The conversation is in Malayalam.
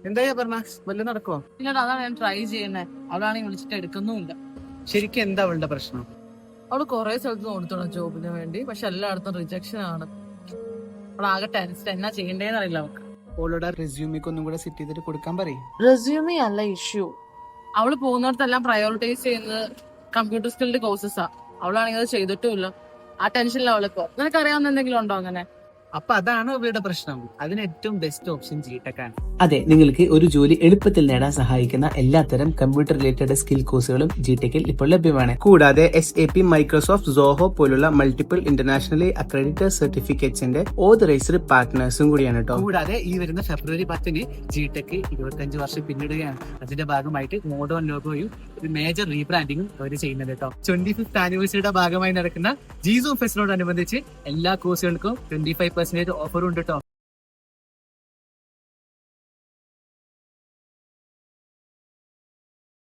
എന്താ പറഞ്ഞ വല്ലതും നടക്കോ? ഇല്ല, അതാണ് ഞാൻ ട്രൈ ചെയ്യുന്നത്. അവളാണെങ്കിൽ വിളിച്ചിട്ട് എടുക്കുന്നുമില്ല. ശരിക്കും എന്താ അവളുടെ പ്രശ്നം? അവള് കുറെ സ്ഥലത്ത് നോക്കണം ജോബിന് വേണ്ടി, പക്ഷെ എല്ലായിടത്തും റിജക്ഷൻ ആണ്. അവളാകെ ടെൻഷൻ, എന്നാ ചെയ്യണ്ടേന്ന് അറിയില്ല അവൾക്ക്. അവളോട് റെസ്യൂമിക്ക് ഒന്നും കൂടെ സെറ്റ് ചെയ്തിട്ട് കൊടുക്കാൻ പറയും. റെസ്യൂമേ അല്ല ഇഷ്യൂ, അവള് പോകുന്നിടത്തെല്ലാം പ്രയോറിറ്റൈസ് ചെയ്യുന്നത് കമ്പ്യൂട്ടർ സ്കിൽഡ് കോഴ്സസാ. അവളാണെങ്കിൽ അത് ചെയ്തിട്ടുമില്ല. ആ ടെൻഷനിലാണ് അവളിപ്പോ. നിനക്കറിയാവുന്ന എന്തെങ്കിലും ഉണ്ടോ അങ്ങനെ? അപ്പൊ അതാണ് അവരുടെ പ്രശ്നം. അതിന് ഏറ്റവും ബെസ്റ്റ് ഓപ്ഷൻ ജിടെക് ആണ്. അതെ, നിങ്ങൾക്ക് ഒരു ജോലി എളുപ്പത്തിൽ നേടാൻ സഹായിക്കുന്ന എല്ലാത്തരം കമ്പ്യൂട്ടർ റിലേറ്റഡ് സ്കിൽ കോഴ്സുകളും ജിടെക്കിൽ ഇപ്പോൾ ലഭ്യമാണ്. കൂടാതെ SAP, മൈക്രോസോഫ്റ്റ്, സോഹോ പോലുള്ള മൾട്ടിപ്പിൾ ഇന്റർനാഷണലി അക്രഡിറ്റഡ് സർട്ടിഫിക്കറ്റ്സിന്റെ ഓതറൈസ്ഡ് പാർട്ട്നേഴ്സും കൂടിയാണ് കേട്ടോ. കൂടാതെ ഈ വരുന്ന ഫെബ്രുവരി 10 ജിടെക് 25 വർഷം പിന്നിടുകയാണ്. അതിന്റെ ഭാഗമായിട്ട് മോഡേൺ ലോഗോയും ഒരു മേജർ റീബ്രാൻഡിങ്ങും അവർ ചെയ്യുന്നത് കേട്ടോ. 25th ആനിവേഴ്സറിയുടെ ഭാഗമായി നടക്കുന്ന ജിസൂം ഫെസ്റ്റിനോടനുബന്ധിച്ച് എല്ലാ കോഴ്സുകൾക്കും 25% ഓഫറും ഉണ്ട് കേട്ടോ.